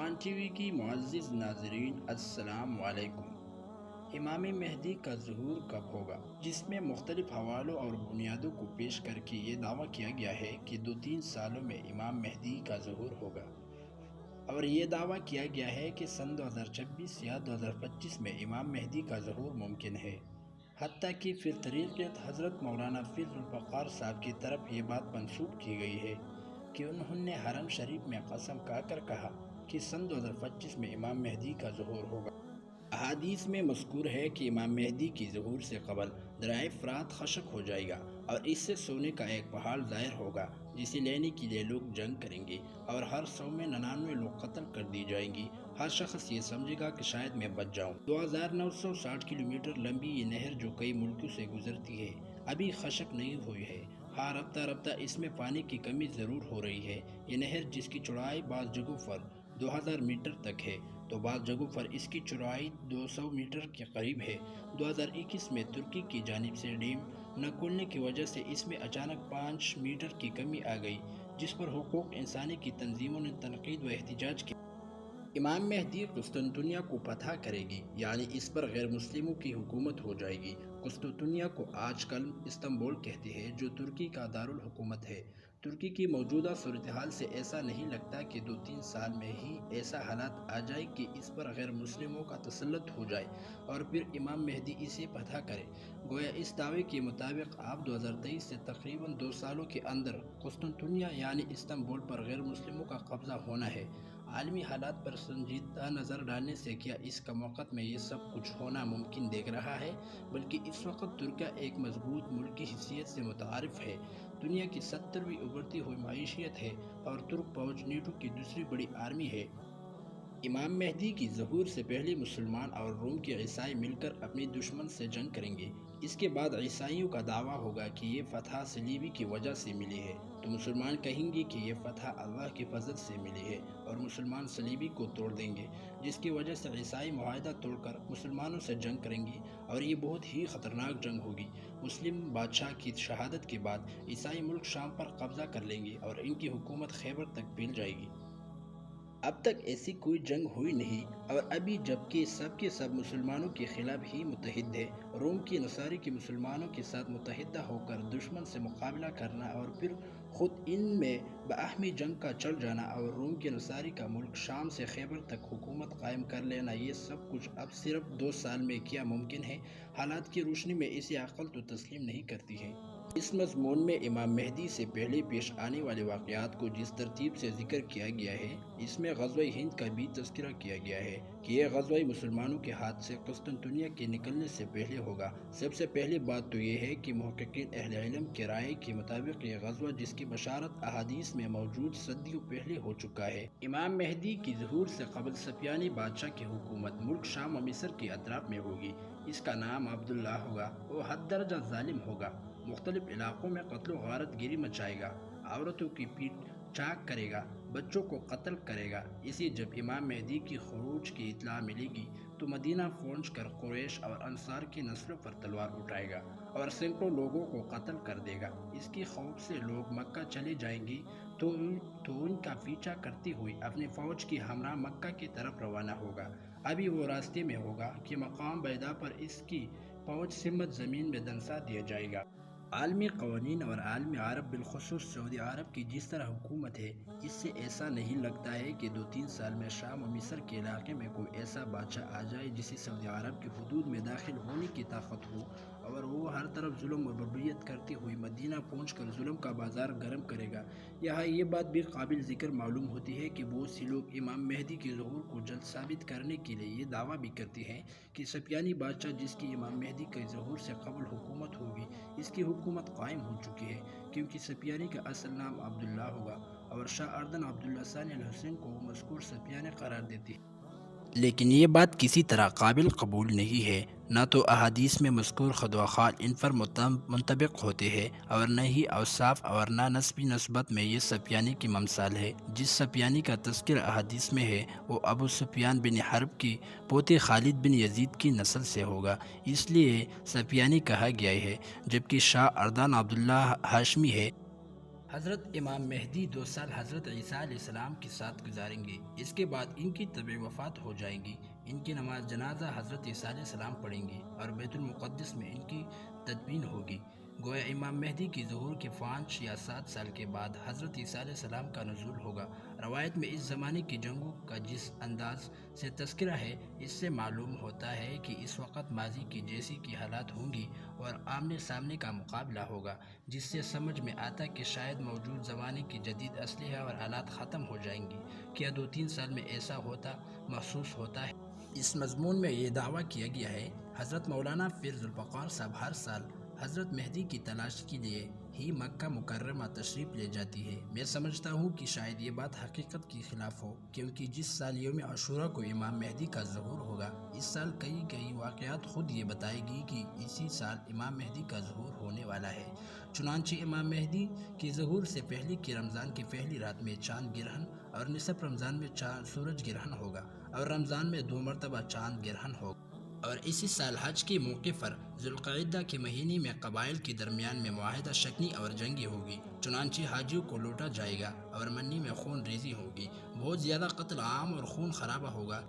قرآن T V کی معزز ناظرین السلام علیکم۔ امام مہدی کا ظہور کب ہوگا؟ جس میں مختلف حوالوں اور بنیادوں کو پیش کر کے یہ دعویٰ کیا گیا ہے کہ 2-3 سالوں میں امام مہدی کا ظہور ہوگا، اور یہ دعویٰ کیا گیا ہے کہ سن 2026 یا 2025 میں امام مہدی کا ظہور ممکن ہے۔ حتیٰ کہ پھر طریقت حضرت مولانا فیض الفقار صاحب کی طرف یہ بات منسوب کی گئی ہے کہ انہوں نے حرم شریف میں قسم کھا کر کہا کہ سن 2025 میں امام مہدی کا ظہور ہوگا۔ احادیث میں مذکور ہے کہ امام مہدی کی ظہور سے قبل دریائے فرات خشک ہو جائے گا اور اس سے سونے کا ایک پہاڑ ظاہر ہوگا جسے لینے کے لیے لوگ جنگ کریں گے، اور ہر 100 میں 99 لوگ قتل کر دی جائیں گی۔ ہر شخص یہ سمجھے گا کہ شاید میں بچ جاؤں۔ 2960 کلومیٹر لمبی یہ نہر جو کئی ملکوں سے گزرتی ہے ابھی خشک نہیں ہوئی ہے۔ ہاں، رفتہ رفتہ اس میں پانی کی کمی ضرور ہو رہی ہے۔ یہ نہر جس کی چوڑائی بعض جگہوں پر 2000 میٹر تک ہے تو بعض جگہوں پر اس کی چوڑائی 200 میٹر کے قریب ہے۔ 2021 میں ترکی کی جانب سے ڈیم نہ کھلنے کی وجہ سے اس میں اچانک 5 میٹر کی کمی آ گئی، جس پر حقوق انسانی کی تنظیموں نے تنقید و احتجاج کیا۔ امام مہدی قسطنطنیہ کو فتح کرے گی، یعنی اس پر غیر مسلموں کی حکومت ہو جائے گی۔ قسطنطنیہ کو آج کل استنبول کہتے ہیں، جو ترکی کا دارالحکومت ہے۔ ترکی کی موجودہ صورتحال سے ایسا نہیں لگتا کہ 2-3 سال میں ہی ایسا حالات آ جائے کہ اس پر غیر مسلموں کا تسلط ہو جائے اور پھر امام مہدی اسے فتح کرے۔ گویا اس دعوے کے مطابق اب 2023 سے تقریباً 2 سالوں کے اندر قسطنطنیہ یعنی استنبول پر غیر مسلموں کا قبضہ ہونا ہے۔ عالمی حالات پر سنجیدہ نظر ڈالنے سے کیا اس کم وقت میں یہ سب کچھ ہونا ممکن دیکھ رہا ہے؟ بلکہ اس وقت ترکیہ ایک مضبوط ملک کی حیثیت سے متعارف ہے، دنیا کی 70ویں ابھرتی ہوئی معیشت ہے اور ترک فوج نیٹو کی دوسری بڑی آرمی ہے۔ امام مہدی کی ظہور سے پہلے مسلمان اور روم کے عیسائی مل کر اپنے دشمن سے جنگ کریں گے۔ اس کے بعد عیسائیوں کا دعویٰ ہوگا کہ یہ فتح صلیبی کی وجہ سے ملی ہے، تو مسلمان کہیں گے کہ یہ فتح اللہ کے فضل سے ملی ہے، اور مسلمان صلیبی کو توڑ دیں گے، جس کی وجہ سے عیسائی معاہدہ توڑ کر مسلمانوں سے جنگ کریں گے، اور یہ بہت ہی خطرناک جنگ ہوگی۔ مسلم بادشاہ کی شہادت کے بعد عیسائی ملک شام پر قبضہ کر لیں گے اور ان کی حکومت خیبر تک پھیل جائے گی۔ اب تک ایسی کوئی جنگ ہوئی نہیں، اور ابھی جبکہ سب کے سب مسلمانوں کے خلاف ہی متحد ہے۔ روم کی نصاری کے مسلمانوں کے ساتھ متحدہ ہو کر دشمن سے مقابلہ کرنا اور پھر خود ان میں باہمی جنگ کا چڑھ جانا، اور روم کے نصاری کا ملک شام سے خیبر تک حکومت قائم کر لینا، یہ سب کچھ اب صرف 2 سال میں کیا ممکن ہے؟ حالات کی روشنی میں اسے عقل تو تسلیم نہیں کرتی ہے۔ اس مضمون میں امام مہدی سے پہلے پیش آنے والے واقعات کو جس ترتیب سے ذکر کیا گیا ہے، اس میں غزوہ ہند کا بھی تذکرہ کیا گیا ہے کہ یہ غزوہ مسلمانوں کے ہاتھ سے قسطنطنیہ کے نکلنے سے پہلے ہوگا۔ سب سے پہلی بات تو یہ ہے کہ محققین اہل علم کی رائے کے مطابق یہ غزوہ، جس کی بشارت احادیث میں موجود، صدیوں پہلے ہو چکا ہے۔ امام مہدی کی ظہور سے قبل صفیانی بادشاہ کی حکومت ملک شام و مصر کے اطراف میں ہوگی۔ اس کا نام عبداللہ ہوگا۔ وہ حد درجہ ظالم ہوگا، مختلف علاقوں میں قتل و غارت گری مچائے گا، عورتوں کی پیٹ چاک کرے گا، بچوں کو قتل کرے گا۔ اسی جب امام مہدی کی خروج کی اطلاع ملے گی تو مدینہ پہنچ کر قریش اور انصار کی نسلوں پر تلوار اٹھائے گا اور سینکڑوں لوگوں کو قتل کر دے گا۔ اس کی خوف سے لوگ مکہ چلے جائیں گے تو ان کا پیچھا کرتی ہوئی اپنی فوج کی ہمراہ مکہ کی طرف روانہ ہوگا۔ ابھی وہ راستے میں ہوگا کہ مقام بیدا پر اس کی فوج سمت زمین میں دنسا دیا جائے گا۔ عالمی قوانین اور عالم عرب بالخصوص سعودی عرب کی جس طرح حکومت ہے، اس سے ایسا نہیں لگتا ہے کہ 2-3 سال میں شام و مصر کے علاقے میں کوئی ایسا بادشاہ آ جائے جسے سعودی عرب کی حدود میں داخل ہونے کی طاقت ہو، اور وہ ہر طرف ظلم و بربریت کرتے ہوئے مدینہ پہنچ کر ظلم کا بازار گرم کرے گا۔ یہاں یہ بات بھی قابل ذکر معلوم ہوتی ہے کہ بہت سے لوگ امام مہدی کے ظہور کو جلد ثابت کرنے کے لیے یہ دعویٰ بھی کرتے ہیں کہ صفیانی بادشاہ جس کی امام مہدی کے ظہور سے قبل حکومت ہوگی، اس کی حکومت قائم ہو چکی ہے، کیونکہ صفیانی کا اصل نام عبداللہ ہوگا، اور شاہ اردن عبداللہ ثانی الحسین کو مذکور صفیانی قرار دیتے ہیں۔ لیکن یہ بات کسی طرح قابل قبول نہیں ہے۔ نہ تو احادیث میں مذکور خود و خال ان پر منطبق ہوتے ہیں، اور نہ ہی اوصاف اور نہ نسبی نسبت میں یہ صفیانی کی ممثال ہے۔ جس صفیانی کا تذکر احادیث میں ہے وہ ابو سفیان بن حرب کے پوتے خالد بن یزید کی نسل سے ہوگا، اس لیے صفیانی کہا گیا ہے، جبکہ شاہ اردن عبداللہ ہاشمی ہے۔ حضرت امام مہدی 2 سال حضرت عیسیٰ علیہ السلام کے ساتھ گزاریں گے، اس کے بعد ان کی طبع وفات ہو جائیں گی۔ ان کی نماز جنازہ حضرت عیسیٰ علیہ السلام پڑھیں گے اور بیت المقدس میں ان کی تدفین ہوگی۔ گویا امام مہدی کی ظہور کے 5 یا 7 سال کے بعد حضرت عیسیٰ علیہ السلام کا نزول ہوگا۔ روایت میں اس زمانے کی جنگوں کا جس انداز سے تذکرہ ہے، اس سے معلوم ہوتا ہے کہ اس وقت ماضی کی جیسی کی حالات ہوں گی اور آمنے سامنے کا مقابلہ ہوگا، جس سے سمجھ میں آتا کہ شاید موجود زمانے کی جدید اسلحہ اور آلات ختم ہو جائیں گی۔ کیا 2-3 سال میں ایسا ہوتا محسوس ہوتا ہے؟ اس مضمون میں یہ دعویٰ کیا گیا ہے۔ حضرت مولانا پیر ذوالفقار صاحب ہر سال حضرت مہدی کی تلاش کے لیے ہی مکہ مکرمہ تشریف لے جاتی ہے۔ میں سمجھتا ہوں کہ شاید یہ بات حقیقت کے خلاف ہو، کیونکہ جس سال یوم عاشوراء کو امام مہدی کا ظہور ہوگا، اس سال کئی واقعات خود یہ بتائے گی کہ اسی سال امام مہدی کا ظہور ہونے والا ہے۔ چنانچہ امام مہدی کے ظہور سے پہلے کی رمضان کی پہلی رات میں چاند گرہن اور نصف رمضان میں سورج گرہن ہوگا اور رمضان میں 2 مرتبہ چاند گرہن ہوگا۔ اور اسی سال حج کے موقع پر ذوالقعدہ کے مہینے میں قبائل کے درمیان میں معاہدہ شکنی اور جنگی ہوگی، چنانچہ حاجیوں کو لوٹا جائے گا اور منی میں خون ریزی ہوگی، بہت زیادہ قتل عام اور خون خرابہ ہوگا۔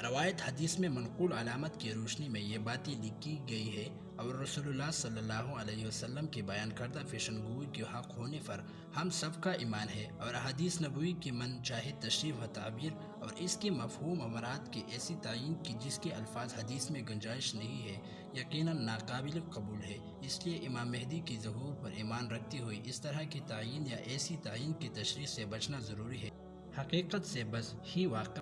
روایت حدیث میں منقول علامت کی روشنی میں یہ باتیں لکھی گئی ہے اور رسول اللہ صلی اللہ علیہ وسلم کے بیان کردہ پیشن گوئی کے حق ہونے پر ہم سب کا ایمان ہے، اور حدیث نبوی کی من چاہے تشریح و تعبیر اور اس کے مفہوم و مراد کی ایسی تعین کی جس کے الفاظ حدیث میں گنجائش نہیں ہے، یقیناً ناقابل قبول ہے۔ اس لیے امام مہدی کی ظہور پر ایمان رکھتے ہوئے اس طرح کی تعین یا ایسی تعین کی تشریح سے بچنا ضروری ہے۔ حقیقت سے بس ہی واقع